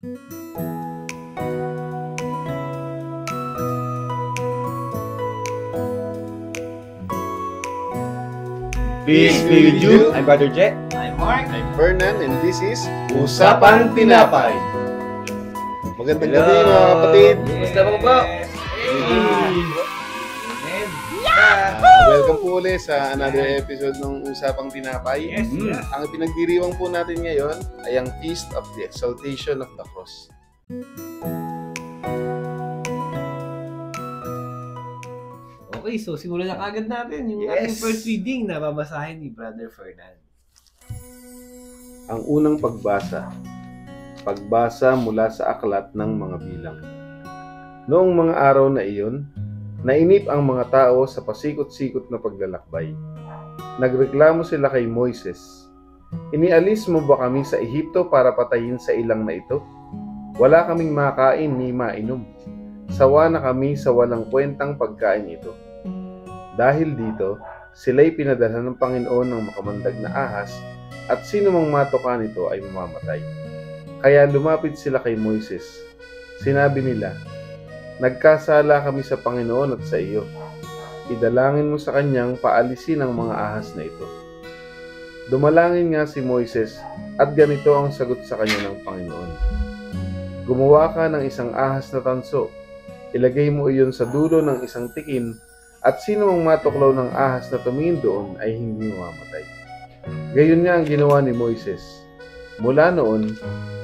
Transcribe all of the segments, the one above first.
Peace be with you. I'm Brother Jet. I'm Mark. I'm Fernan and this is Usapang Tinapay. Magandang gabi mga kapatid. Basta po po. Welcome po ulit sa another episode ng Usapang Tinapay. Yes, yes. Ang pinagdiriwang po natin ngayon ay ang Feast of the Exaltation of the Cross. Okay, so simulan na kagad natin yung ating first reading na babasahin ni Brother Fernan. Ang unang pagbasa. Pagbasa mula sa aklat ng mga bilang. Noong mga araw na iyon, nainip ang mga tao sa pasikot-sikot na paglalakbay. Nagreklamo sila kay Moises. Inialis mo ba kami sa Ehipto para patayin sa ilang na ito? Wala kaming makain ni mainom. Sawa na kami sa walang kwentang pagkain ito. Dahil dito, sila'y pinadala ng Panginoon ng makamandag na ahas at sino mang matoka nito ay mamamatay. Kaya lumapit sila kay Moises. Sinabi nila, nagkasala kami sa Panginoon at sa iyo. Idalangin mo sa kanyang paalisin ang mga ahas na ito. Dumalangin nga si Moises at ganito ang sagot sa kanya ng Panginoon. Gumawa ka ng isang ahas na tanso. Ilagay mo iyon sa dulo ng isang tikin at sino mang matuklaw ng ahas na tumingin doon ay hindi mamamatay. Gayon nga ang ginawa ni Moises. Mula noon,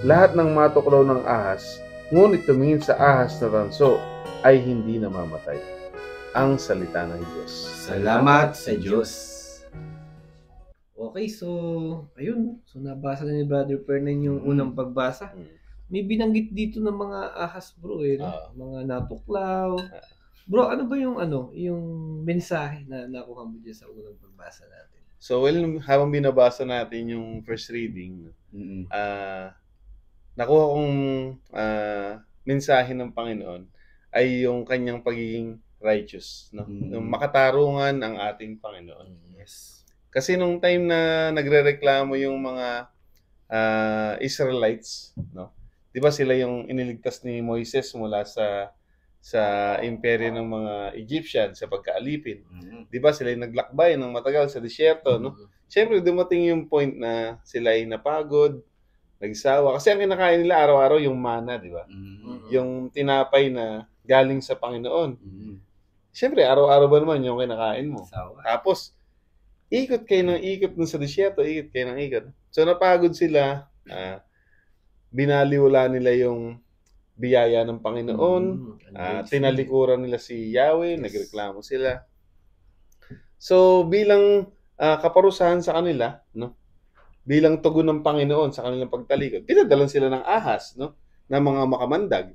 lahat ng matuklaw ng ahas, ngunit tumingin sa ahas na tanso, ay hindi namamatay. Ang salita ng Diyos. Salamat sa Diyos. Okay, so ayun. So nabasa na ni Brother Fernan yung unang pagbasa. May binanggit dito ng mga ahas, bro, eh, no? Mga natuklaw. Bro, ano ba yung mensahe na nakuha mo dyan sa unang pagbasa natin? So, habang binabasa natin yung first reading, nakuha kong mensahe ng Panginoon ay yung kanyang pagiging righteous, no? Yung makatarungan ang ating Panginoon. Yes. Kasi nung time na nagrereklamo yung mga Israelites, no? 'Di ba sila yung iniligtas ni Moises mula sa imperyo ng mga Egyptian sa pagkaalipin. 'Di ba sila yung naglakbay ng matagal sa disyerto, no? Siyempre dumating yung point na sila ay napagod, nagsawa kasi ang kinakain nila araw-araw yung manna, 'di ba? Yung tinapay na galing sa Panginoon. Siyempre araw-araw ba naman yung kinakain mo? Tapos ikot kayo ng ikot dun sa disyerto, ikot kayo ng ikot. So napagod sila, binaliwala nila yung biyaya ng Panginoon, tinalikuran nila si Yahweh, nagreklamo sila. So bilang kaparusahan sa kanila, no? Bilang tugon ng Panginoon sa kanilang pagtalikod, pinadalan sila ng ahas, no? Na mga makamandag.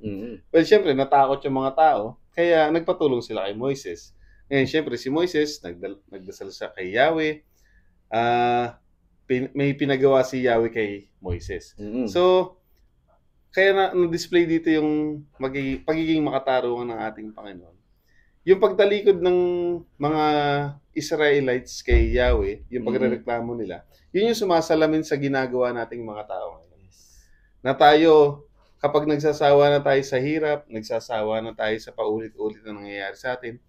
Well, syempre natakot yung mga tao, kaya nagpatulong sila kay Moises. Ngayon, syempre si Moises nagdasal siya kay Yahweh. May pinagawa si Yahweh kay Moises. So kaya na-display dito yung pagiging makatarungan ng ating Panginoon. Yung pagtalikod ng mga Israelites kay Yahweh, yung pagrereklamo nila, yun yung sumasalamin sa ginagawa nating mga tao ngayon. Na tayo, kapag nagsasawa na tayo sa hirap, nagsasawa na tayo sa paulit-ulit na nangyayari sa atin,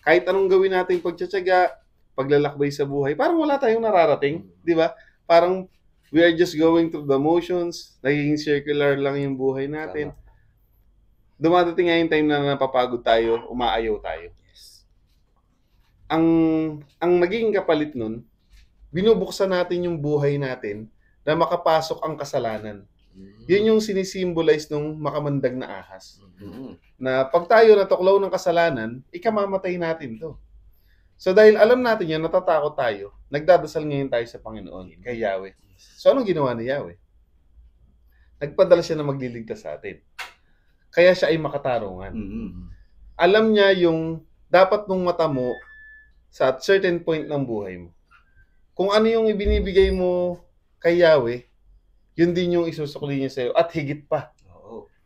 kahit anong gawin nating pagtsatsaga, paglalakbay sa buhay, parang wala tayong nararating, di ba? Parang we are just going through the motions, nagiging circular lang yung buhay natin. Dumadating nga yung time na napapagod tayo, umaayaw tayo. Yes. Ang naging kapalit nun, binubuksan natin yung buhay natin na makapasok ang kasalanan. Yun yung sinisimbolize nung makamandag na ahas. Na pag tayo natuklaw ng kasalanan, ikamamatay natin to. So dahil alam natin yan, natatakot tayo, nagdadasal ngayon tayo sa Panginoon, kay Yahweh. So anong ginawa ni Yahweh? Nagpadala siya na magliligtas sa atin. Kaya siya ay makatarungan. Alam niya yung dapat mong mata mo sa certain point ng buhay mo. Kung ano yung ibinibigay mo kay Yahweh, yun din yung isusukli niya sa'yo at higit pa.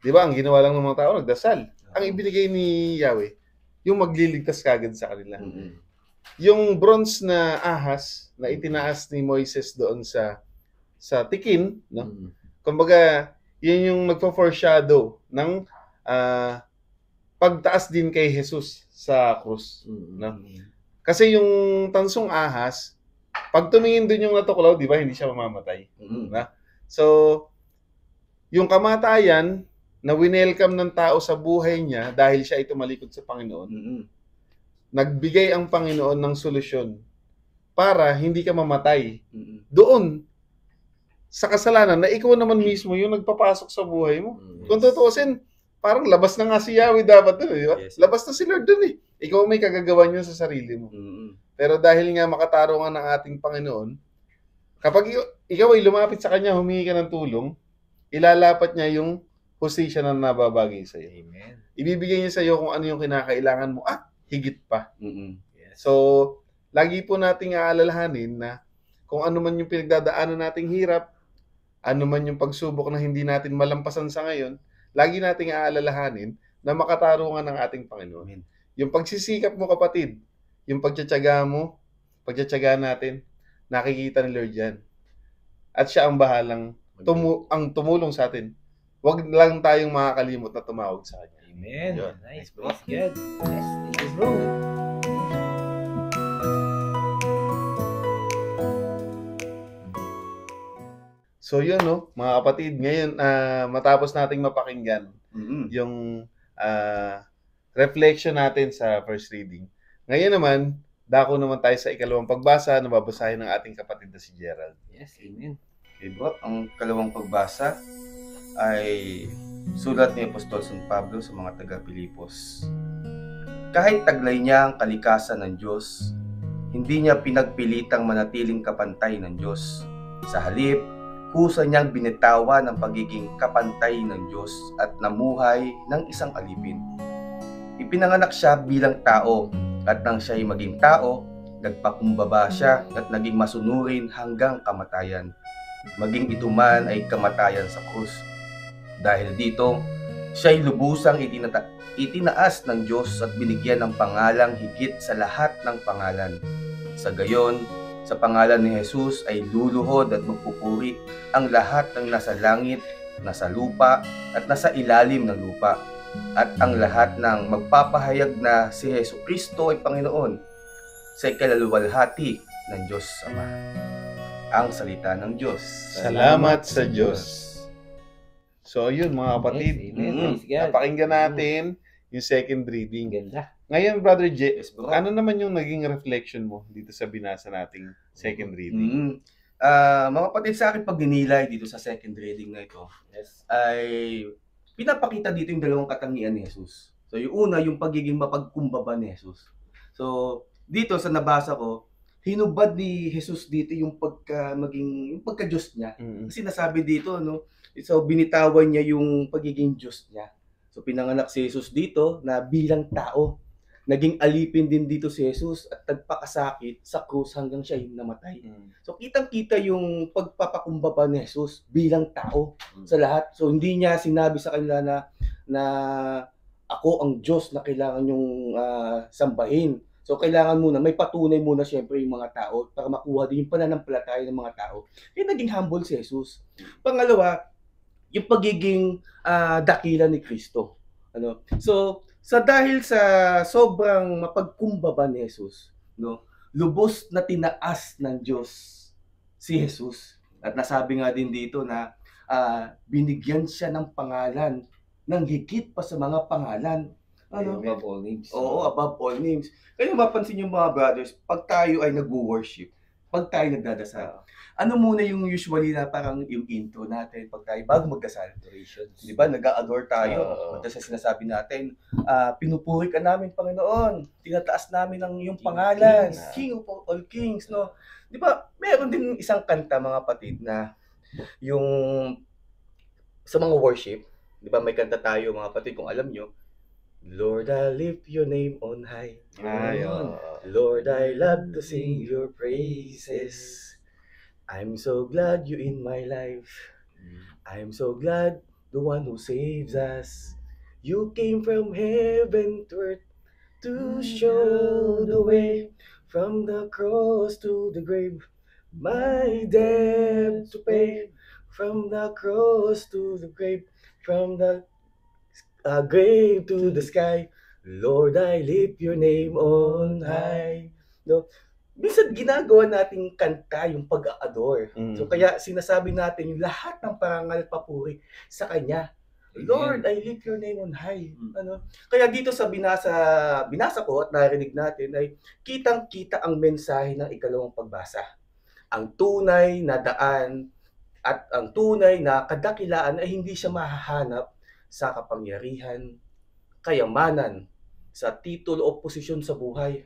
Di ba? Ang ginawa lang ng mga tao, nagdasal. Ang ibinigay ni Yahweh, yung magliligtas kagad sa kanila. Yung bronze na ahas na itinaas ni Moises doon sa tikin, no? Kumbaga, yun yung nagpo-foreshadow ng pagtaas din kay Jesus sa krus. No? Kasi yung tansong ahas, pag tumingin dun yung natuklaw, di ba, hindi siya mamamatay. Na? So, yung kamatayan na winelcome ng tao sa buhay niya dahil siya ay tumalikod sa Panginoon, nagbigay ang Panginoon ng solusyon para hindi ka mamatay. Doon, sa kasalanan, na ikaw naman mismo yung nagpapasok sa buhay mo. Kung tutuusin, parang labas na nga si Yahweh dapat doon, di ba? Yes. Labas na si Lord doon eh. Ikaw may kagagawa niyo sa sarili mo. Pero dahil nga makatarungan ng ating Panginoon, kapag ikaw ay lumapit sa Kanya, humingi ka ng tulong, ilalapat niya yung hustisya na nababagay sa iyo. Amen. Ibibigay niya sa iyo kung ano yung kinakailangan mo at higit pa. Yes. So, lagi po nating aalalahanin na kung ano man yung pinagdadaanan nating hirap, ano man yung pagsubok na hindi natin malampasan sa ngayon, lagi nating aalalahanin na makatarungan ng ating Panginoon. Amen. Yung pagsisikap mo, kapatid, yung pagtsatsaga mo, pagtsatsaga natin, nakikita ni Lord yan. At siya ang bahalang tumulong sa atin. Huwag lang tayong makakalimot na tumawag sa Kanya. Amen. Yun. Nice, bro. Praise God. Yes, thank you, bro. So yun, no, mga kapatid, ngayon matapos nating mapakinggan yung reflection natin sa first reading. Ngayon naman, dako naman tayo sa ikalawang pagbasa na babasahin ng ating kapatid na si Gerald. Yes, amen. Okay, bro. Ang kalawang pagbasa ay sulat ni Apostol San Pablo sa mga taga-Pilipos. Kahit taglay niya ang kalikasan ng Diyos, hindi niya pinagpilitang manatiling kapantay ng Diyos. Sa halip, kusa niyang binitawan ang pagiging kapantay ng Diyos at namuhay ng isang alipin. Ipinanganak siya bilang tao at nang siya'y maging tao, nagpakumbaba siya at naging masunurin hanggang kamatayan. Maging ito man ay kamatayan sa krus. Dahil dito, siya'y lubusang itinaas ng Diyos at binigyan ng pangalang higit sa lahat ng pangalan. Sa gayon, sa pangalan ni Jesus ay luluhod at magpupuri ang lahat ng nasa langit, nasa lupa, at nasa ilalim ng lupa. At ang lahat ng magpapahayag na si Jesucristo ay Panginoon sa ikalaluwalhati ng Diyos Ama. Ang salita ng Diyos. Salamat sa Diyos. So yun, mga kapatid, Yes, amen. Praise God. napakinggan natin yung second reading. Ganda. Ngayon, Brother J, Yes, bro. ano naman yung naging reflection mo dito sa binasa nating second reading? Mga kapatid, sa akin pag dinilay dito sa second reading na ito, ay pinapakita dito yung dalawang katangian ni Jesus. So yung una, yung pagiging mapagkumbaba ni Jesus. So dito sa nabasa ko, hinubad ni Jesus dito yung pagka-Diyos niya. Kasi nasabi dito, no, so binitawan niya yung pagiging Diyos niya. So pinanganak si Jesus dito na bilang tao. Naging alipin din dito si Jesus at nagpakasakit sa krus hanggang siya yung namatay. So kitang-kita yung pagpapakumbaba ni Jesus bilang tao sa lahat. So hindi niya sinabi sa kanila na ako ang Diyos na kailangan yung sambahin. So kailangan muna, may patunay muna siyempre yung mga tao para makuha din yung pananampalataya ng mga tao. Kaya naging humble si Jesus. Pangalawa, yung pagiging dakila ni Kristo. So dahil sa sobrang mapagkumbaba ni Jesus, no, lubos na tinaas ng Diyos si Jesus. At nasabi nga din dito na binigyan siya ng pangalan ng higit pa sa mga pangalan. Above all names. Oo, above all names. Kaya mapansin yung mga brothers, pag tayo ay nag-worship, pag tayo nagdadasal, ano muna yung usually na parang yung intro natin pag tayo bago magdasal? Di ba? Nag-a-adore tayo. Magdasal sinasabi natin, pinupuri ka namin, Panginoon. Tinataas namin ang iyong pangalan. King of all kings, no? Di ba? Meron din isang kanta, mga kapatid, na yung sa mga worship, di ba may kanta tayo, mga kapatid, kung alam nyo, Lord, I lift your name on high. Lord, I love to sing your praises. I'm so glad you're in my life. I'm so glad the one who saves us. You came from heaven to earth to show the way from the cross to the grave. My debt to pay From the cross to the grave, from the grave to the sky, Lord, I lift your name on high. No? Minsan ginagawa nating kanta yung pag-a-adore. So kaya sinasabi natin yung lahat ng parangal papuri sa Kanya. Lord, I lift your name on high. Ano? Kaya dito sa binasa ko at narinig natin ay kitang-kita ang mensahe ng ikalawang pagbasa. Ang tunay na daan at ang tunay na kadakilaan ay hindi siya mahahanap sa kapangyarihan, kayamanan, sa titulo o posisyon sa buhay,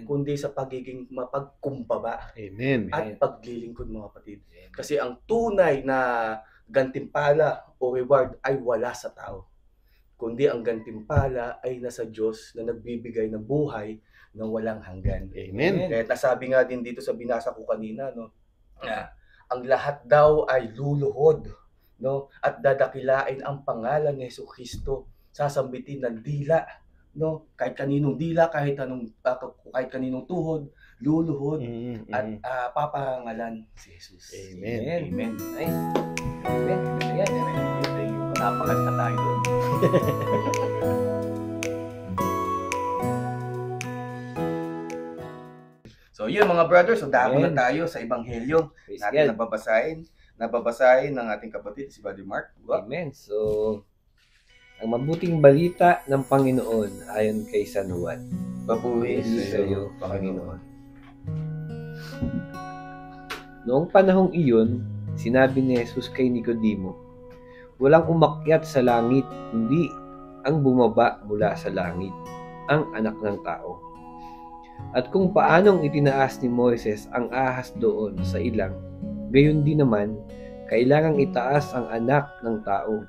kundi sa pagiging mapagkumbaba at paglilingkod, mga kapatid. Kasi ang tunay na gantimpala o reward ay wala sa tao, kundi ang gantimpala ay nasa Diyos na nagbibigay ng buhay na walang hanggan. Amen. Kaya nasabi nga din dito sa binasa ko kanina, no, na ang lahat daw ay luluhod, no, at dadakilain ang pangalan ni Jesucristo, sasambitin ng dila, no, kahit kaninong dila, kahit kaninong tuhod, luluhod at paparangalan si Jesus. Amen. Amen. Ay. Amen. Ayan. Napakanta tayo doon. So yun mga brothers, so dako na tayo sa ebanghelyo natin nababasahin ng ating kapatid si Brother Mark. Amen. So ang mabuting balita ng Panginoon ayon kay San Juan. Papuri sa iyo, Panginoon. Noong panahong iyon, sinabi ni Jesus kay Nicodemo, walang umakyat sa langit, kundi ang bumaba mula sa langit, ang anak ng tao. At kung paanong itinaas ni Moises ang ahas doon sa ilang, gayon din naman, kailangang itaas ang anak ng tao,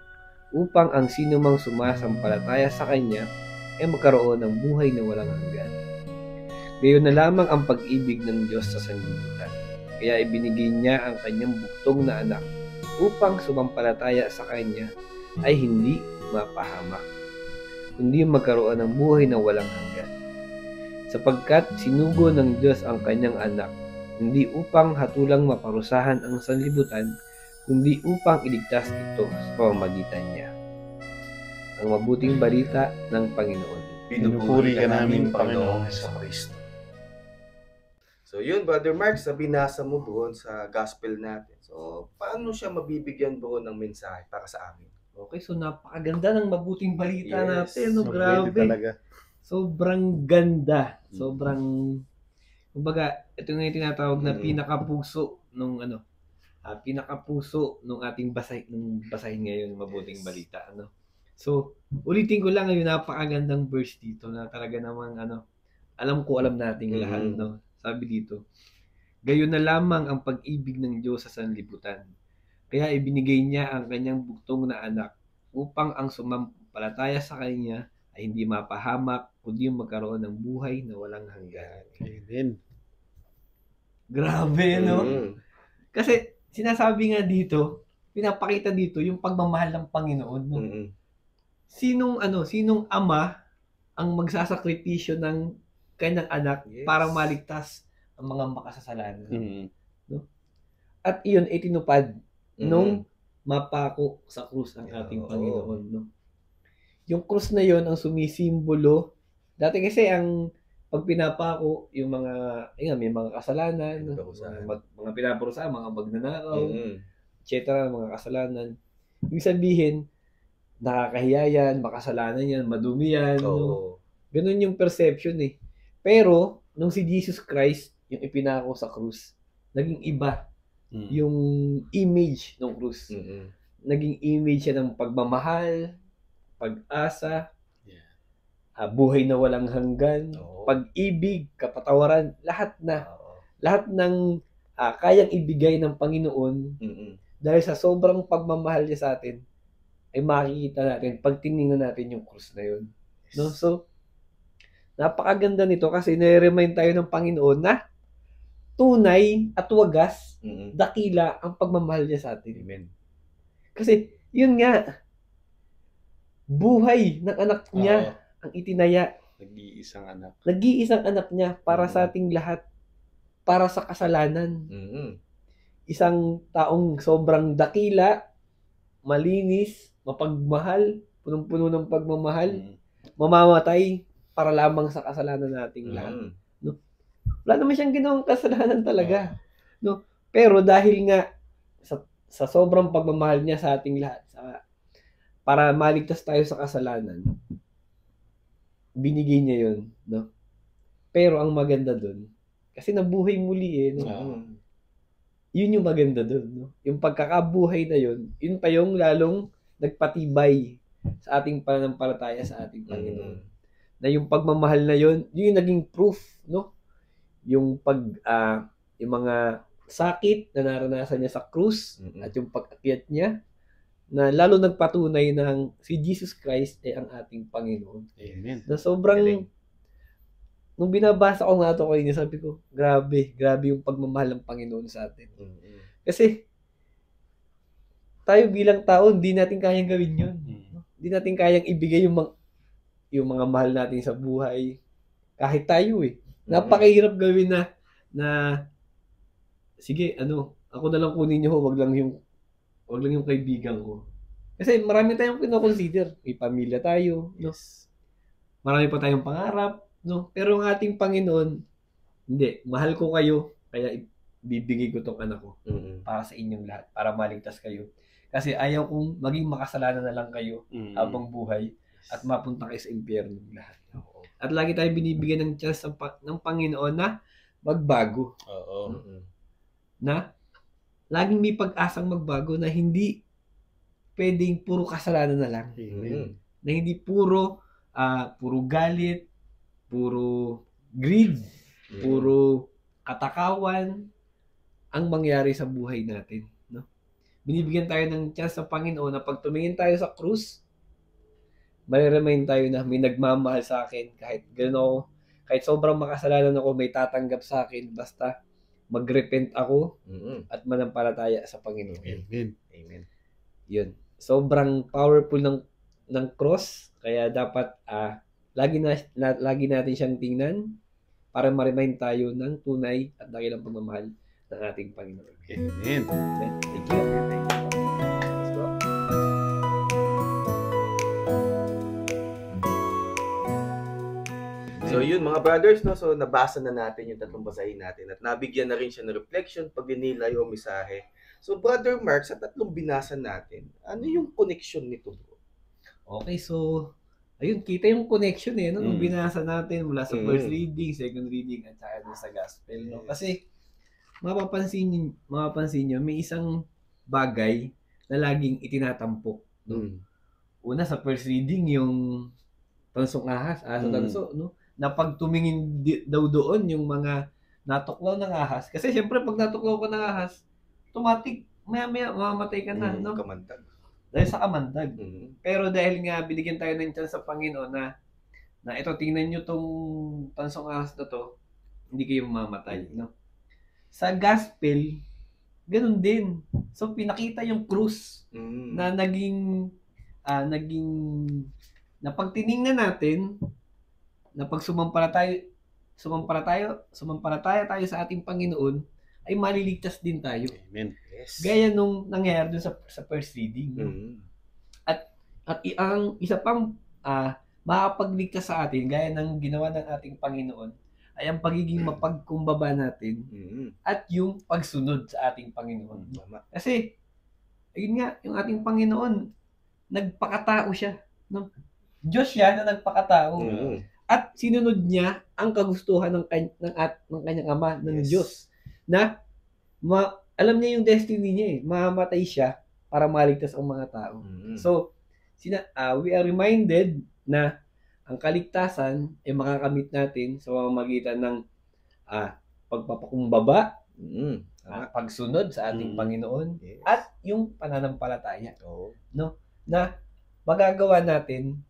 upang ang sinumang sumasampalataya sa kanya ay magkaroon ng buhay na walang hanggan. Gayon na lamang ang pag-ibig ng Diyos sa sanlibutan. Kaya ibinigay niya ang kanyang buktong na anak upang sumampalataya sa kanya ay hindi mapahamak, kundi magkaroon ng buhay na walang hanggan. Sapagkat sinugo ng Diyos ang kanyang anak, hindi upang hatulang maparusahan ang sanlibutan, kundi upang iligtas ito sa pamamagitan niya. Ang mabuting balita ng Panginoon. Pinupuri ka namin, Panginoong Jesucristo. So yun, Brother Mark, sa binasa mo doon sa gospel natin. So, paano siya mabibigyan doon ng mensahe para sa amin? Okay, so napakaganda ng mabuting balita natin. No, Grabe grabe. talaga. Sobrang ganda. Sobrang, kumbaga, ito nga yung tinatawag na pinakapuso nung pinakapuso nung ating basahin ngayon, mabuting balita. So, ulitin ko lang yung napakagandang verse dito na talaga namang alam nating lahat, no? Sabi dito, gayon na lamang ang pag-ibig ng Diyos sa sanlibutan. Kaya ibinigay niya ang kanyang buktong na anak upang ang sumampalataya sa kanya ay hindi mapahamak, kundi magkaroon ng buhay na walang hanggan. Amen. Grabe, no? Kasi sinasabi nga dito, pinapakita dito yung pagmamahal ng Panginoon, no? Sinong ama ang magsasakripisyo ng kanyang anak para maligtas ang mga makasasalanan. No? At iyon ay tinupad nung mapako sa krus ang ating Panginoon. No? Yung krus na yon ang sumisimbolo. Dati kasi ang pag pinapako, yung may mga kasalanan, mga pinaparusahan, mga magnanakaw, etc., mga kasalanan. Ibig sabihin, nakakahiya yan, makasalanan yan, madumi yan. No? Ganun yung perception eh. Pero, nung si Jesus Christ, yung ipinako sa krus, naging iba yung image ng krus. Naging image siya ng pagmamahal, pag-asa, buhay na walang hanggan, pag-ibig, kapatawaran, lahat ng kayang ibigay ng Panginoon dahil sa sobrang pagmamahal niya sa atin, ay makikita natin pag tiningnan natin yung krus na yun. No? So, napakaganda nito kasi nire-remind tayo ng Panginoon na tunay at wagas, dakila ang pagmamahal niya sa atin. Amen. Kasi, yun nga, buhay ng anak niya ang itinaya. Nag-iisang anak niya para sa ating lahat, para sa kasalanan. isang taong sobrang dakila, malinis, mapagmahal, punong-puno ng pagmamahal, mamamatay para lamang sa kasalanan nating lahat. No? Wala naman siyang ginawang kasalanan talaga. No? Pero dahil nga sa sobrang pagmamahal niya sa ating lahat, para maligtas tayo sa kasalanan, binigay niya yun. No? Pero ang maganda dun, kasi nabuhay muli no? Yun yung maganda dun. No? Yung pagkakabuhay na yun pa yung lalong nagpatibay sa ating pananampalataya sa ating Panginoon. Na yung pagmamahal na yun yung naging proof, no? Yung yung mga sakit na naranasan niya sa krus at yung pag-akyat niya na lalo nagpatunay ng si Jesus Christ ay ang ating Panginoon. Amen. Na sobrang nung binabasa ko nga ito kanina, sabi ko, grabe yung pagmamahal ng Panginoon sa atin. Kasi tayo bilang tao, hindi natin kayang gawin yun. Hindi natin kayang ibigay yung mga mahal natin sa buhay. Kahit tayo napakahirap gawin na sige, ako na lang kunin niyo, wag lang yung kaibigan ko. Kasi marami tayong kino-consider. May pamilya tayo, no? Marami pa tayong pangarap, no? Pero ang ating Panginoon, hindi, mahal ko kayo, kaya bibigay ko tong anak ko para sa inyong lahat, para maligtas kayo. Kasi ayaw kong maging makasalanan na lang kayo habang buhay at mapunta kayo sa impyerno lahat. At lagi tayo binibigyan ng chance ng Panginoon na magbago. Na laging may pag-asang magbago na hindi pwedeng puro kasalanan na lang. Na hindi puro galit, puro greed, puro katakawan ang mangyari sa buhay natin. No? Binibigyan tayo ng chance sa Panginoon na pag tumingin tayo sa krus, may-remind tayo na may nagmamahal sa akin kahit gano'n ako, kahit sobrang makasalanan ako, may tatanggap sa akin basta mag-repent ako at manampalataya sa Panginoon. Amen. Yun. Sobrang powerful ng cross, kaya dapat lagi natin siyang tingnan para ma-remind tayo ng tunay at dakilang pagmamahal ng ating Panginoon. Amen. Thank you. Let's go. So yun mga brothers, no? So nabasa na natin yung tatlong basahin natin at nabigyan na rin siya ng reflection, pagninilay o misahe. So Brother Mark, sa tatlong binasa natin, ano yung connection nito, bro? Okay, so ayun, kita yung connection no? Nung binasa natin mula sa first reading, second reading, at saka sa gospel. No? Kasi mapapansin nyo, may isang bagay na laging itinatampok. No? Una, sa first reading, yung tansong ahas, tanso, no? Na pag tumingin daw doon yung mga natuklaw ng ahas. Kasi syempre, pag natuklaw ka ng ahas, automatic, maya-maya, mamamatay ka na. No? Kamantag. Dahil sa kamantag. Pero dahil nga, binigyan tayo ng chance sa Panginoon na ito, tingnan nyo tong tansong ahas na to, hindi kayo mamamatay. No? Sa gospel, ganun din. So, pinakita yung krus na naging na pag tiningnan natin, na pag sumampalataya tayo sa ating Panginoon, ay maliligtas din tayo. Amen. Yes. Gaya nung nangyayari dun sa first reading. At ang isa pang makapagligtas sa atin, gaya ng ginawa ng ating Panginoon, ay ang pagiging mapagkumbaba natin at yung pagsunod sa ating Panginoon. Kasi, ayun nga, yung ating Panginoon, nagpakatao siya. No? Diyos siya na nagpakatao. At sinunod niya ang kagustuhan ng kanyang ama, ng Diyos. Na alam niya yung destiny niya mamamatay siya para maligtas ang mga tao. So, we are reminded na ang kaligtasan ay makakamit natin sa pamamagitan ng pagpapakumbaba, pagsunod sa ating Panginoon, at yung pananampalataya. No? Na magagawa natin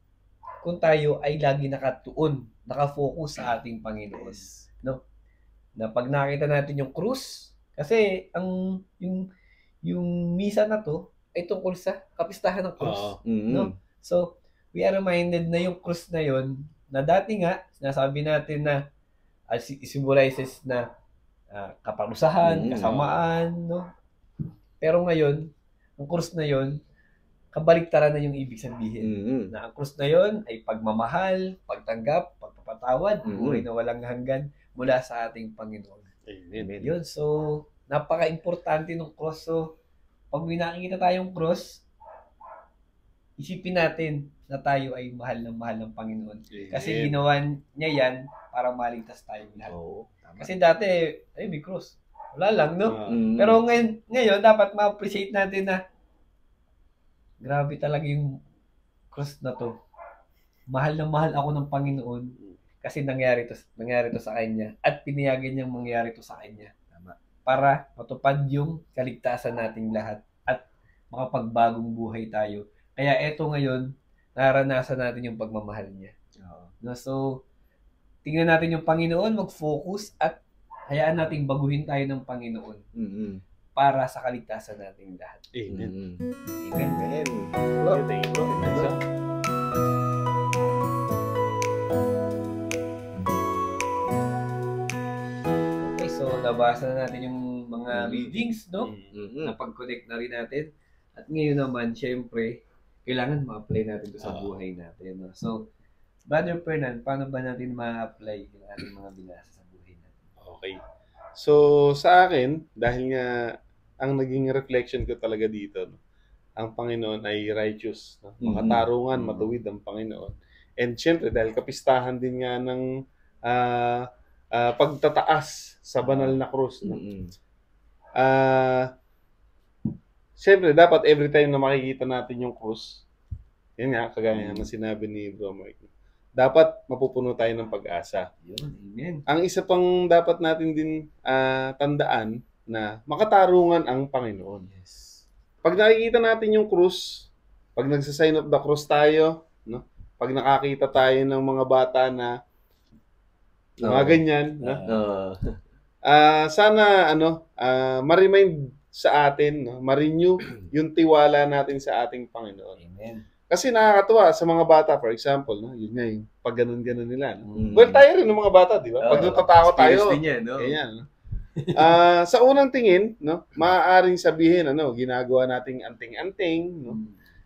kung tayo ay lagi nakatuon, nakafocus sa ating Panginoon. No? Na pag nakita natin yung krus, kasi yung misa na to ay tungkol sa kapistahan ng krus. No? So, we are reminded na yung krus na yon, na dati nga, sinasabi natin na symbolizes na kaparusahan, kasamaan, no? Pero ngayon, ang krus na yon, kabaliktaran na yung ibig sabihin. Na ang krus na yon ay pagmamahal, pagtanggap, pagpapatawad, buhay na walang hanggan mula sa ating Panginoon. Amen. Yun, so, napaka-importante ng cross. So, pag may nakikita tayong cross, isipin natin na tayo ay mahal ng Panginoon. Kasi ginawa niya yan para maligtas tayong lahat. Kasi dati, ay may cross. Wala lang, no? Pero ngayon, dapat ma-appreciate natin na grabe talaga yung cross na to. Mahal na mahal ako ng Panginoon kasi nangyari to sa kanya at pinayagan niyang mangyari to sa kanya. Tama. Para matupad yung kaligtasan nating lahat at makapagbagong buhay tayo. Kaya eto ngayon, naranasan natin yung pagmamahal niya. No, so, tingnan natin yung Panginoon, mag-focus at hayaan nating baguhin tayo ng Panginoon para sa kaligtasan nating lahat. Amen. Amen. Thank you, bro. Okay, so nabasa na natin yung mga readings, no? Napag-connect na rin natin. At ngayon naman, syempre, kailangan ma-apply natin ito sa buhay natin. No? So, Brother Fernan, paano ba natin ma-apply yung ating mga binasa sa buhay natin? Okay. So, sa akin, dahil nga ang naging reflection ko talaga dito, no, ang Panginoon ay righteous. No? Makatarungan, matuwid ang Panginoon. And syempre, dahil kapistahan din nga ng pagtataas sa banal na krus. No? Siyempre, dapat every time na makikita natin yung krus, yun nga, kagaya na sinabi ni Bro Mark, dapat mapupuno tayo ng pag-asa. Yun, amen. Ang isa pang dapat natin din tandaan na makatarungan ang Panginoon. Yes. Pag nakikita natin yung krus, pag nagsa-sign of the cross tayo, no? Pag nakakita tayo ng mga bata na mga ganyan, no? Sana ma-remind sa atin, no? Ma-renew yung tiwala natin sa ating Panginoon. Amen. Kasi nakakatuwa sa mga bata, for example, no? Yun nga yung pag ganun-ganun nila. No? Well, tayo rin ng mga bata, di ba? Pag natatakot tayo, ganyan, no? Sa unang tingin, no, maaaring sabihin, ginagawa nating anting-anting, no?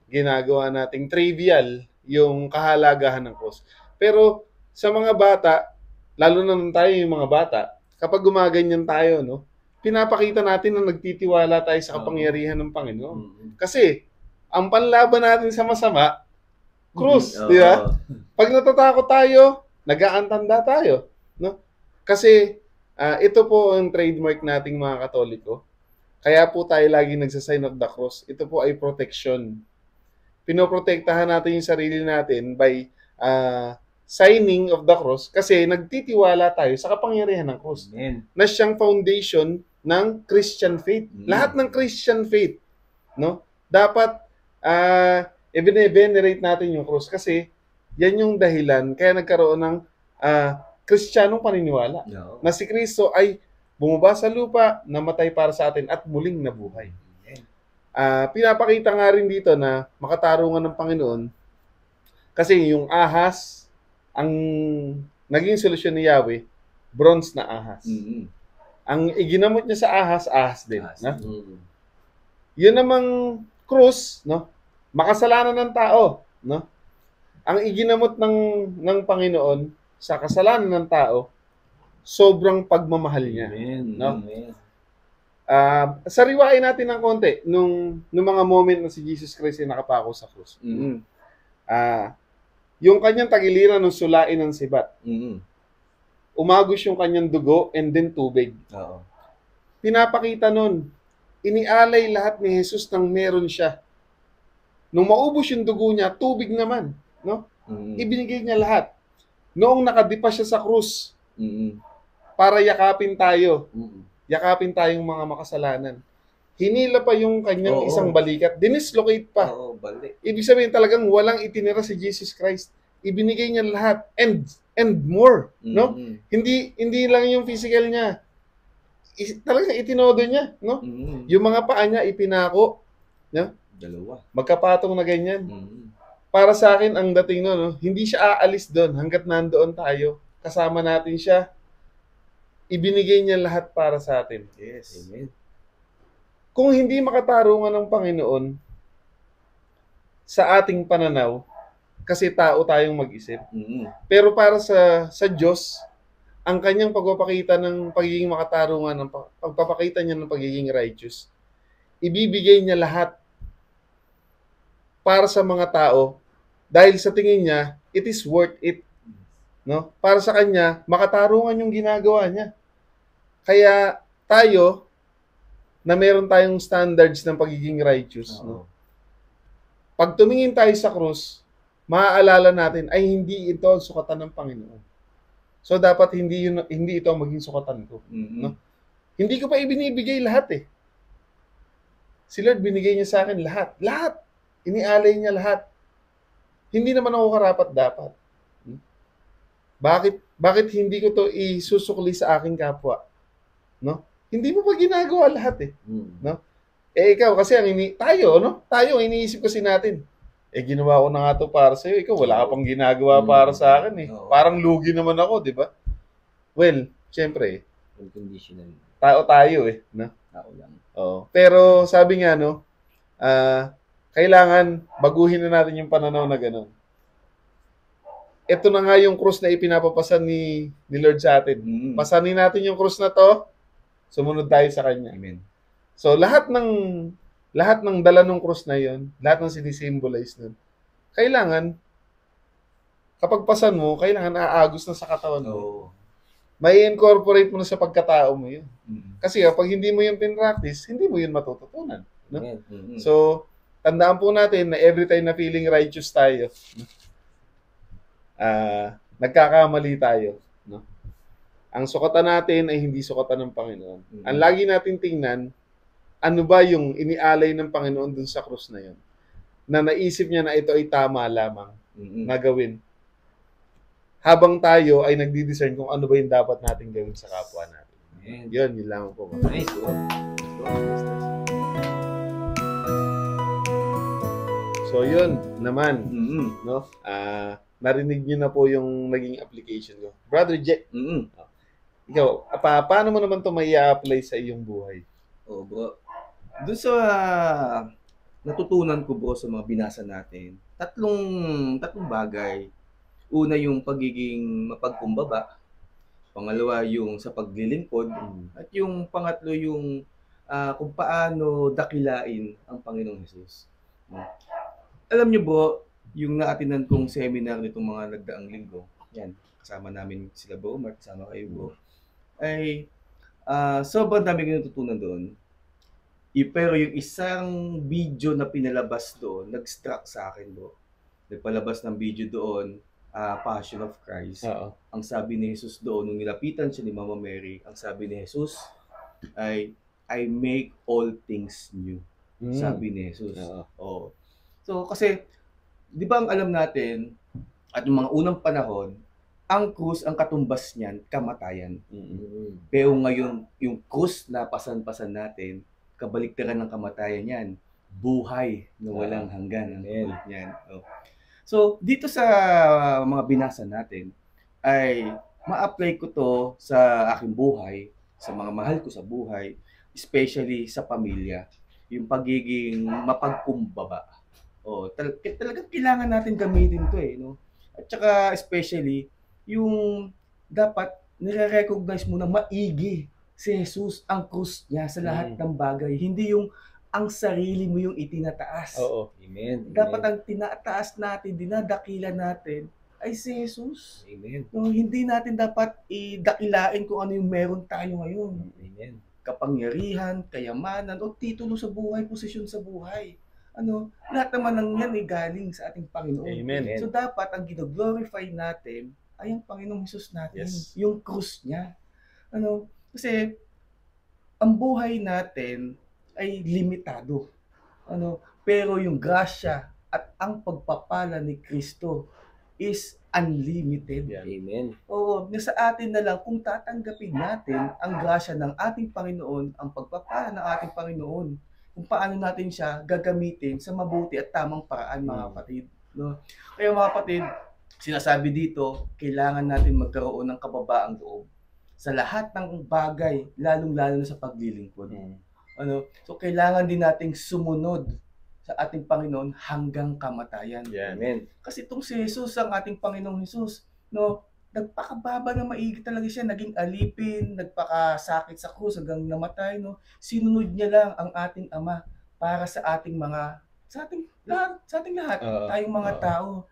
Ginagawa nating trivial yung kahalagahan ng cross. Pero sa mga bata, lalo na tayo yung mga bata, kapag gumaganyan tayo, no, pinapakita natin na nagtitiwala tayo sa kapangyarihan ng Panginoon. Kasi ang panlaban natin sa masama, krus, di ba? Pag natatakot tayo, nag-aantanda tayo, no? Kasi ito po ang trademark nating mga Katoliko. Kaya po tayo lagi nagsa-sign of the cross. Ito po ay protection. Pinoprotektahan natin yung sarili natin by signing of the cross kasi nagtitiwala tayo sa kapangyarihan ng cross. Amen. Na siyang foundation ng Christian faith. Lahat ng Christian faith, no? Dapat i-venerate natin yung cross kasi yan yung dahilan kaya nagkaroon ng Kristiyanong paniniwala na si Kristo ay bumaba sa lupa, namatay para sa atin at muling nabuhay. Pinapakita nga rin dito na makatarungan ng Panginoon kasi yung ahas, ang naging solusyon ni Yahweh, bronze na ahas. Ang iginamot niya sa ahas din. No? Yun namang krus, no? Makasalanan ng tao. No? Ang iginamot ng Panginoon sa kasalanan ng tao, sobrang pagmamahal niya. Amen. No? Amen. Sariwain natin ng konti nung mga moment na si Jesus Christ ay nakapako sa krus. Yung kanyang tagiliran ng sulain ng sibat. Umagos yung kanyang dugo and then tubig. Pinapakita nun, inialay lahat ni Jesus nang meron siya. Nung maubos yung dugo niya, tubig naman. No? Ibinigay niya lahat. Noong nakadipa siya sa krus, para yakapin tayo. Yakapin tayong mga makasalanan. Hinila pa yung kanyang isang balikat. Dinislocate pa. Balik. Ibig sabihin talagang walang itinira si Jesus Christ. Ibinigay niya lahat. And more. No? Hindi lang yung physical niya. Talagang itinodo niya. No? Yung mga paa niya ipinako. No? Dalawa. Magkapatong na ganyan. Para sa akin, ang dating no, hindi siya aalis doon hanggat nandoon tayo. Kasama natin siya. Ibinigay niya lahat para sa atin. Yes. Amen. kung hindi makatarungan ng Panginoon sa ating pananaw, kasi tao tayong mag-isip. Pero para sa Diyos, ang kanyang pagpapakita ng pagiging makatarungan, ng pagpapakita niya ng pagiging righteous, ibibigay niya lahat para sa mga tao dahil sa tingin niya, it is worth it. No? Para sa kanya, makatarungan yung ginagawa niya. Kaya tayo, na meron tayong standards ng pagiging righteous, no? Pag tumingin tayo sa krus, maaalala natin ay hindi ito ang sukatan ng Panginoon. So dapat hindi ito ang maging sukatan ko, no? Hindi ko pa ibinibigay lahat eh. Si Lord binigay niya sa akin lahat. Lahat. Inialay niya lahat. Hindi naman ako karapat-dapat. Bakit hindi ko to isusukli sa aking kapwa? No? Hindi mo pa ginagawa lahat eh. No? Eh ikaw kasi tayo iniisip kasi natin. Eh ginawa ko na nga to para sa iyo, ikaw wala ka pang ginagawa para sa akin eh. Parang lugi naman ako, 'di ba? Well, syempre, Unconditional. tao tayo eh, no? Tao lang. Oo. Pero sabi nga no, kailangan baguhin na natin yung pananaw na gano'n. Ito na nga yung krus na ipinapapasan ni Lord sa atin. Pasanin natin yung krus na to, sumunod tayo sa Kanya. Amen. So, lahat ng dala ng krus na yon, lahat ng sinisimbolize nun, kailangan, kapag pasan mo, kailangan aagos na sa katawan mo. May incorporate mo na sa pagkatao mo yun. Kasi kapag hindi mo yun pinractice, hindi mo yun matututunan. No? So, tandaan po natin na every time na feeling righteous tayo, nagkakamali tayo. No? Ang sukatan natin ay hindi sukatan ng Panginoon. Ang lagi natin tingnan, ano ba yung inialay ng Panginoon dun sa krus na yun? Na naisip niya na ito ay tama lamang na gawin. Habang tayo ay nagdi-discern kung ano ba yung dapat natin gawin sa kapwa natin. Yun lang po. Nice, bro. So yun naman, no? Narinig niyo na po yung naging application ko. Brother Jack, ikaw, paano mo naman ito may apply sa iyong buhay? Bro. Doon sa natutunan ko, bro, sa mga binasa natin, tatlong bagay. Una, yung pagiging mapagkumbaba. Pangalawa, yung sa paglilingkod. At yung pangatlo, yung kung paano dakilain ang Panginoong Hesus. Alam niyo, bro, yung naatinan kong seminar nitong mga nagdaang linggo, yan, kasama namin sila, bro, Mark, kasama kayo, bro, ay sobrang dami ko natutunan doon. Pero yung isang video na pinalabas doon, nag-struck sa akin, bro. Nagpalabas ng video doon, Passion of Christ. Ang sabi ni Jesus doon, nung nilapitan siya ni Mama Mary, ang sabi ni Jesus ay, I make all things new. Sabi ni Jesus. So, kasi, di ba ang alam natin, at yung mga unang panahon, ang krus, ang katumbas niyan, kamatayan. Pero ngayon, yung krus na pasan-pasan natin, kabaliktaran ng kamatayan yan, buhay na walang hanggan. Yan. So, dito sa mga binasa natin, ay ma-apply ko to sa aking buhay, sa mga mahal ko sa buhay, especially sa pamilya, yung pagiging mapagkumbaba. Talagang kailangan natin gamitin to eh, no? At saka especially, yung dapat nire-recognize mo na maigi si Jesus ang krus niya sa lahat ng bagay. Hindi yung ang sarili mo yung itinataas. Amen. Dapat ang tinataas natin, dinadakila natin, ay si Jesus. Amen. No, hindi natin dapat idakilain kung ano yung meron tayo ngayon. Amen. Kapangyarihan, kayamanan, o titulo sa buhay, posisyon sa buhay. Lahat naman ng yan ay galing sa ating Panginoon. Amen. So dapat ang gino-glorify natin ay ang Panginoong Jesus natin. Yes. Yung krus niya. Kasi ang buhay natin ay limitado. Pero yung grasya at ang pagpapala ni Kristo is unlimited. Amen. Nasa atin na lang kung tatanggapin natin ang grasya ng ating Panginoon, ang pagpapala ng ating Panginoon, kung paano natin siya gagamitin sa mabuti at tamang paraan, mga kapatid. No? Kaya mga kapatid, sinasabi dito, kailangan natin magkaroon ng kababaang loob sa lahat ng bagay, lalong-lalo na sa paglilingkod. So kailangan din nating sumunod sa ating Panginoon hanggang kamatayan. Yan. Amen. Kasi itong si Jesus, ang ating Panginoong Jesus, nagpakababa na maigi talaga siya, naging alipin, nagpakasakit sa krus hanggang namatay, Sinunod niya lang ang ating Ama para sa ating lahat, tayong mga tao,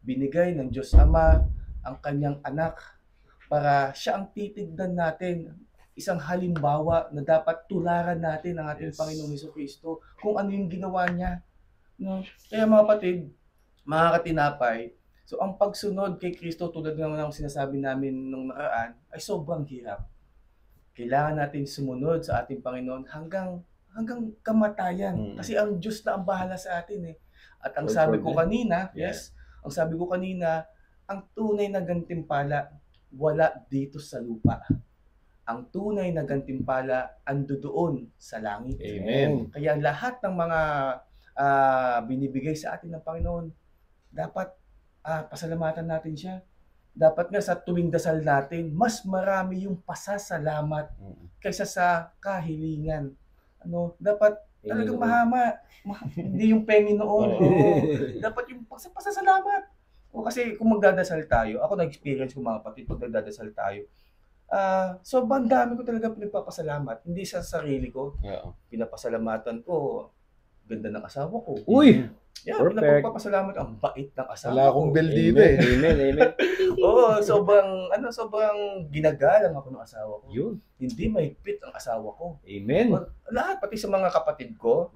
binigay ng Diyos Ama ang kanyang anak para siya ang titignan natin, isang halimbawa na dapat tularan natin ang ating Panginoong Jesucristo kung ano yung ginawa niya. Kaya mga kapatid, mga katinapay, so ang pagsunod kay Kristo tulad ng sinasabi namin nung nakaraan ay sobrang hirap. Kailangan natin sumunod sa ating Panginoon hanggang kamatayan. Kasi ang Diyos na ang bahala sa atin . At ang sabi ko kanina, ang tunay na gantimpala wala dito sa lupa. Ang tunay na gantimpala ando doon sa langit. Amen. Kaya lahat ng mga binibigay sa atin ng Panginoon, dapat pasalamatan natin siya. Dapat nga sa tuwing dasal natin, mas marami yung pasasalamat kaysa sa kahilingan. Dapat talagang mahama. Hindi yung pengi noon. Dapat yung pasasalamat. Kasi kung magdadasal tayo, ako na-experience ko mga kapatid, pag nagdadasal tayo, sobrang dami ko talaga pinagpapasalamat. Hindi sa sarili ko. Pinapasalamatan ko, ganda ng asawa ko. Uy! Perfect. Pinagpapasalamat ang bait ng asawa ko. Wala akong bell dito Amen. Oo, sobrang ginagalang ako ng asawa ko. Yun. Hindi mahigpit ang asawa ko. Amen. Lahat, pati sa mga kapatid ko,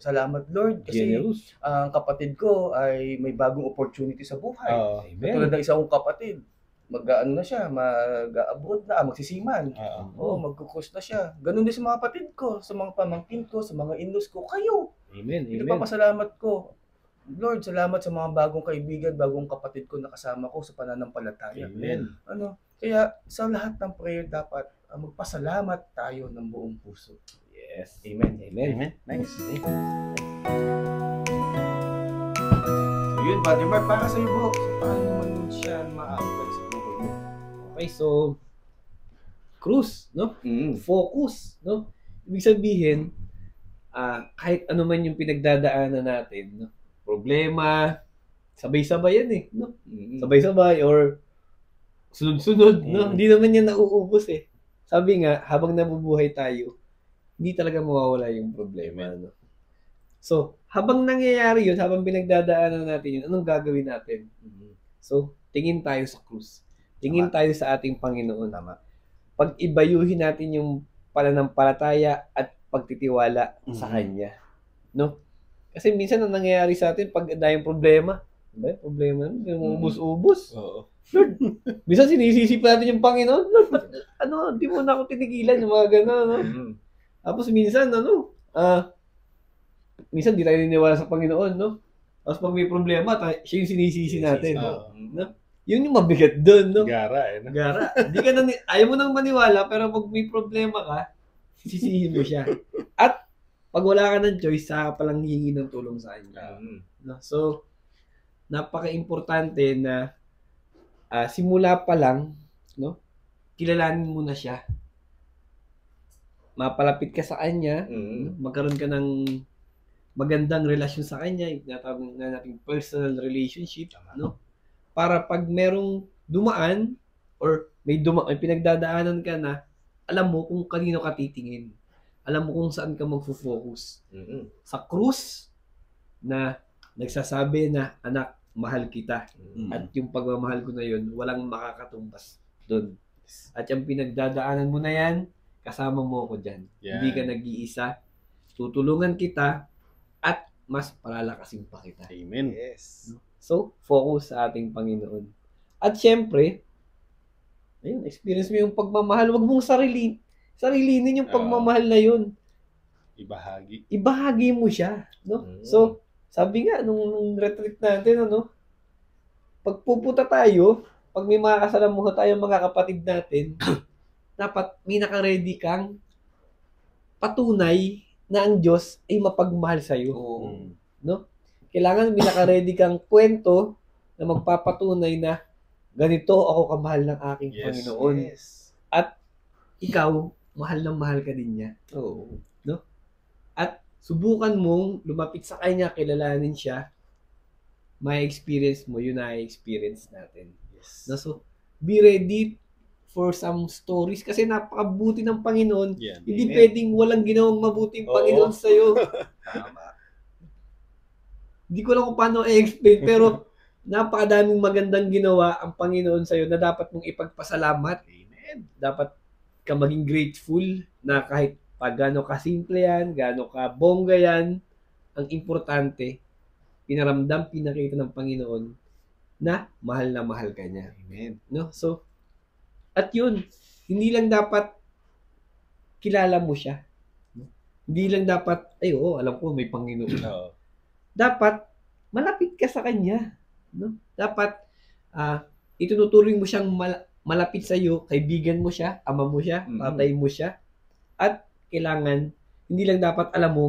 salamat Lord kasi Generous. ang kapatid ko ay may bagong opportunity sa buhay. Amen. Tulad ng isa kong kapatid, mag-abroad na, magsisiman. Magkukus na siya. Ganun din sa mga kapatid ko, sa mga pamangkin ko, sa mga in-laws ko, kayo. Amen. Pinagpapasalamat ko. Lord, salamat sa mga bagong kaibigan, bagong kapatid ko na kasama ko sa pananampalataya. Amen. Kaya sa lahat ng prayer dapat magpasalamat tayo ng buong puso. Yes. Amen. Amen. Nice. So yun, Brother Mark, para sa iyo bro, paano naman siya maaabutan sa buhay mo? Okay, so cruise, focus, Ibig sabihin, kahit ano man yung pinagdadaanan natin, problema, sabay-sabay yan sabay-sabay or sunod-sunod, Hindi naman yan nauubos Sabi nga, habang nabubuhay tayo, hindi talaga mawawala yung problema, So, habang nangyayari yun, habang pinagdadaanan natin yun, anong gagawin natin? So, tingin tayo sa krus. Tingin tayo sa ating Panginoon. Pag-ibayuhin natin yung pananampalataya at pagtitiwala sa Kanya. Kasi minsan ang nangyayari sa atin, pag dahil problema, ubus-ubus. Lord, minsan sinisisi pa natin yung Panginoon. Lord, di mo na ako tinigilan yung mga gano'n, Tapos minsan, minsan di tayo niniwala sa Panginoon, Tapos pag may problema, siya yung sinisisi natin. Yun yung mabigat doon, Gara, Gara. Ayaw mo nang maniwala, pero pag may problema ka, sisihin mo siya. At pag wala ka ng choice, saka palang hihingi ng tulong sa kanya. So, napaka-importante na simula pa lang, kilalanin mo na siya. Mapalapit ka sa kanya, magkaroon ka ng magandang relasyon sa kanya, tinatawag na natin personal relationship, Para pag merong dumaan or may pinagdadaanan ka na, alam mo kung kanino ka titingin. Alam mo kung saan ka magfo-focus. Sa krus na nagsasabi na, anak, mahal kita. At yung pagmamahal ko na yun, walang makakatumbas doon. At yung pinagdadaanan mo na yan, kasama mo ako dyan. Hindi ka nag-iisa. Tutulungan kita at mas palalakasin pa kita. Amen. Yes. So, focus sa ating Panginoon. At syempre, ayun, experience mo yung pagmamahal. Huwag mong sarilinin yung pagmamahal na yun. Ibahagi mo siya. So, sabi nga, nung retreat natin, pag pupunta tayo, pag may mga kasalamuha tayo mga kapatid natin, dapat may naka-ready kang patunay na ang Diyos ay mapagmahal sa'yo. Kailangan may naka-ready kang kwento na magpapatunay na ganito ako kamahal ng aking Panginoon. At ikaw, mahal na mahal ka din niya. Oo. No? At subukan mong lumapit sa kanya, kilalanin siya, may experience mo, yun na experience natin. Yes. No? So, be ready for some stories kasi napakabuti ng Panginoon. Yan. Hindi Amen. pwedeng walang ginawang mabuting Oo. Panginoon sa'yo. Tama. Hindi ko lang kung paano i-explain, pero napakadaming magandang ginawa ang Panginoon sa'yo na dapat mong ipagpasalamat. Amen. Dapat ka maging grateful na kahit pa gaano ka simple yan, gaano ka bongga yan, ang importante, pinakita ng Panginoon na mahal ka niya. Amen. No? So, at yun, hindi lang dapat kilala mo siya. No? Hindi lang dapat, ay oo, alam ko may Panginoon. Oo. Dapat, malapit ka sa Kanya. No? Dapat, ituturing mo siyang malapit sa iyo, kaibigan mo siya, ama mo siya, tatay mo siya. At kailangan, hindi lang dapat alam mo,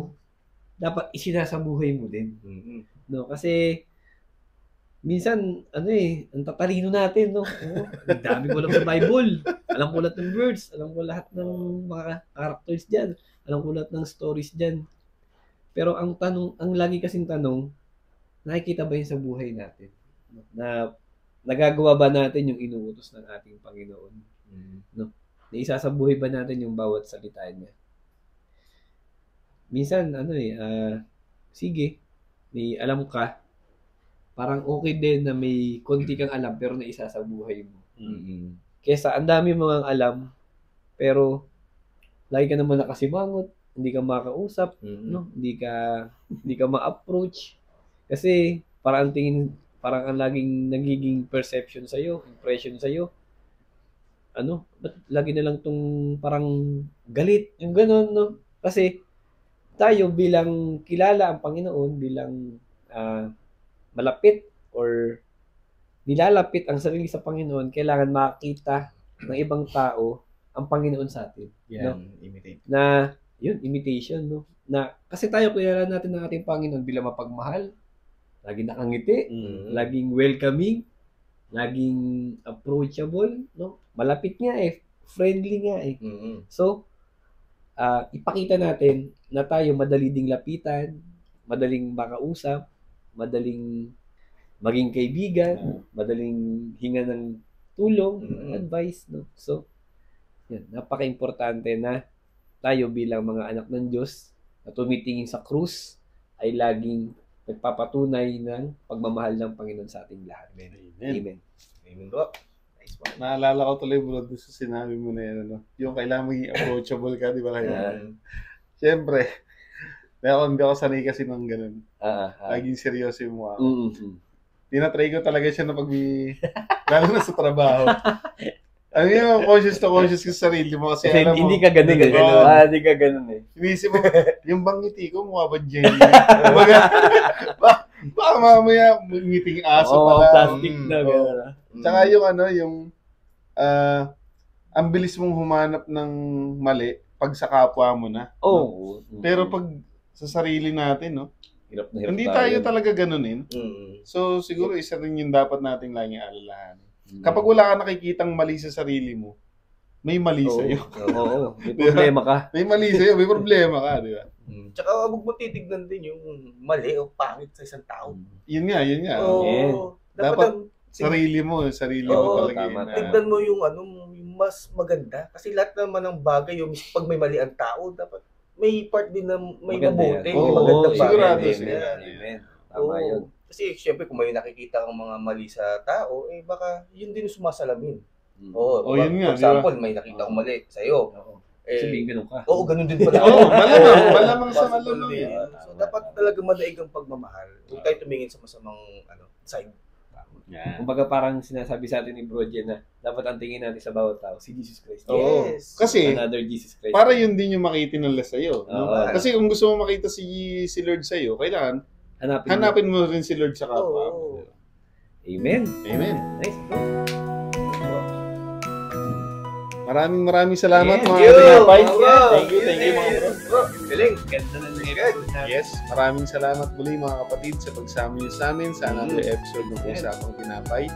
dapat isinasabuhay mo din. No? Kasi, minsan, ang tatalino natin, no? Oh, ang dami ko alam sa Bible. Alam ko lahat ng words. Alam ko lahat ng mga characters dyan. Alam ko lahat ng stories dyan. Pero ang lagi kasing tanong, nakikita ba yun sa buhay natin? Na nagagawa ba natin yung inuutos ng ating Panginoon? No? Naisasabuhay ba natin yung bawat salita niya? Minsan, sige, may alam ka, parang okay din na may konti kang alam pero naisasabuhay mo. Kesa ang dami mga alam, pero lagi ka naman nakasimangot, hindi ka makausap, no? Hindi ka ma-approach. Kasi parang ang laging nagiging perception sa iyo, impression sa iyo. Ba't lagi na lang tong parang galit, yung gano'n, no? Kasi tayo bilang kilala ang Panginoon, bilang malapit or nilalapit ang sarili sa Panginoon, kailangan makita ng ibang tao ang Panginoon sa atin. Yan, No? imitate. Na, yun, imitation, no? Na, kasi tayo kilala natin ng ating Panginoon bilang mapagmahal, laging nakangiti, laging welcoming, laging approachable, no? Malapit nga friendly nga So, ipakita natin na tayo madali ding lapitan, madaling makausap, madaling maging kaibigan, madaling hinga ng tulong, advice, no? So, yan, napaka-importante na tayo bilang mga anak ng Diyos na tumitingin sa krus ay laging nagpapatunay ng pagmamahal ng Panginoon sa ating lahat. Amen. Amen bro. Nice one. Naalala ko tuloy bro doon sa sinabi mo na yan, yung kailangan maging approachable ka, di ba? Siyempre, hindi ako sanay kasi ng ganun. Laging seryoso yung mukha ko. Tinatry ko talaga siya na lalo na sa trabaho. Ano yung conscious ka sa sarili mo kasi alam mo. Hindi ka ganun. Hindi ka ganun eh. Inisip mo, yung bangiti ko mukha ba Jenny? Baka mamaya ngiting aso pala. Plastic na. Tsaka yung ang bilis mong humanap ng mali pag sa kapwa mo na. Pero pag sa sarili natin, no? Hirap na hirap Hindi tayo talaga ganunin. So siguro isa rin yung dapat nating laging alalahanin. Kapag wala ka nakikitang mali sa sarili mo, may mali sa'yo. Oo. May problema ka. May mali sa'yo, may problema ka, di ba? Tsaka huwag mo titignan din yung mali o pangit sa isang tao. Yun nga. Dapat sarili mo talaga. Tama. tignan mo yung yung mas maganda. Kasi lahat naman ng bagay, yung pag may mali ang tao, dapat may part din na may mabuti, may magandang bagay. Amen. Tama yun. Kasi syempre kung may nakikita kang mga mali sa tao, baka yun din yung sumasalamin. Yun nga. For example, may nakita kong mali sa'yo. Sabihin ganun ka. Oo, ganun din pala. Malamang sa malulong. So dapat talaga madaig ang pagmamahal. Huwag tayo tumingin sa masamang side. Kumbaga parang sinasabi sa atin ni Bro Jen na dapat ang tingin natin sa bawat tao, si Jesus Christ. Yes. Kasi, Another Jesus Christ. para yun din yung makitinala sa'yo. No? Oo. Kasi kung gusto mo makita si Lord sa'yo, kailangan hanapin mo rin si Lord sa kapwa. Amen. Nice, bro. Maraming salamat mga you. tinapay. Thank you mga bro. Galing. Ganda na ng episode natin. Yes, maraming salamat muli mga kapatid sa pagsama niyo sa amin sa another episode ng Usapang Tinapay.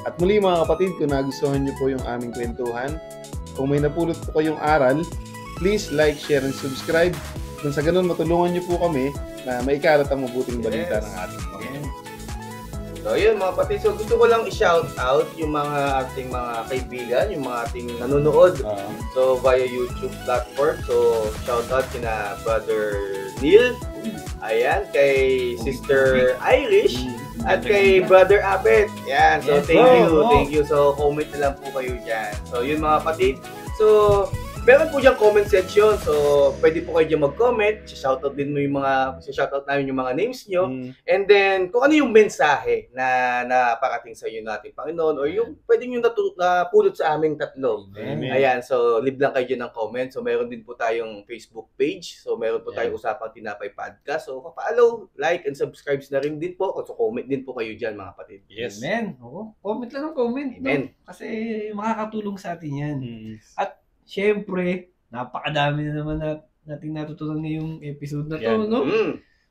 At muli mga kapatid, kung nagustuhan niyo po yung aming kwentuhan, kung may napulot po kayong aral, please like, share, and subscribe. Kung sa ganun, matulungan niyo po kami na maikalat ang mabuting balita ng ating Panginoon. So yun mga kapatid, so gusto ko lang i-shout out yung mga ating mga kaibigan, yung mga ating nanonood so via YouTube platform. So shout out kina Brother Neil, ayan, kay Sister Irish, at kay Brother Abet. Yan, so thank you. So comment na lang po kayo dyan. So yun mga kapatid. So meron po diyang comment section. So pwede po kayo dyan mag-comment. Shoutout din mo yung mga, shoutout namin yung mga names nyo. And then kung ano yung mensahe na naparating sa inyo natin Panginoon, or yung pwede nyo napulot sa aming tatlo. Amen. Ayan, so leave lang kayo dyan ng comment. So meron din po tayong Facebook page. So meron po tayong Usapang Tinapay Podcast. So pa-follow, like, and subscribe na rin din po. So comment din po kayo dyan mga kapatid. Yes. Amen. Oo. Comment lang ng comment. Amen. No? Kasi makakatulong sa atin yan. At syempre, napakadami na naman nating natutunan ngayong episode na to, Yan. no?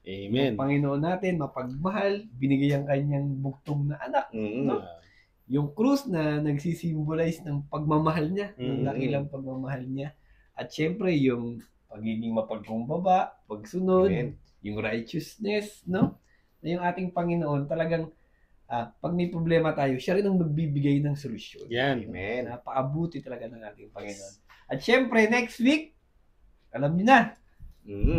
Amen. Ang Panginoon natin, mapagmahal, binigay ang kanyang bugtong na anak. No? Yung krus na nagsisimbolize ng pagmamahal niya, ng dakilang pagmamahal niya. At syempre, yung pagiging mapagkumbaba, pagsunod, Amen. yung righteousness, no? Na yung ating Panginoon talagang pag may problema tayo, siya rin ang magbibigay ng solusyon. Yan. Amen. Napakabuti talaga ng ating Panginoon. At syempre, next week, alam niyo na,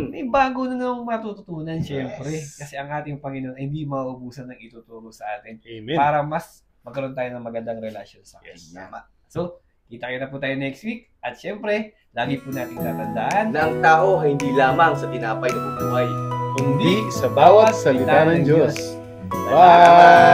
may bago na namang matututunan, syempre. Kasi ang ating Panginoon ay hindi mauubusan ng ituturo sa atin Amen. para mas magkaroon tayo ng magandang relasyon sa Kanya. Tama. So, kita-kita po tayo next week. At syempre, lagi po nating tatandaan Na ang tao ay hindi lamang sa tinapay na bubuhay. Kundi sa bawat salita ng Diyos. Bye!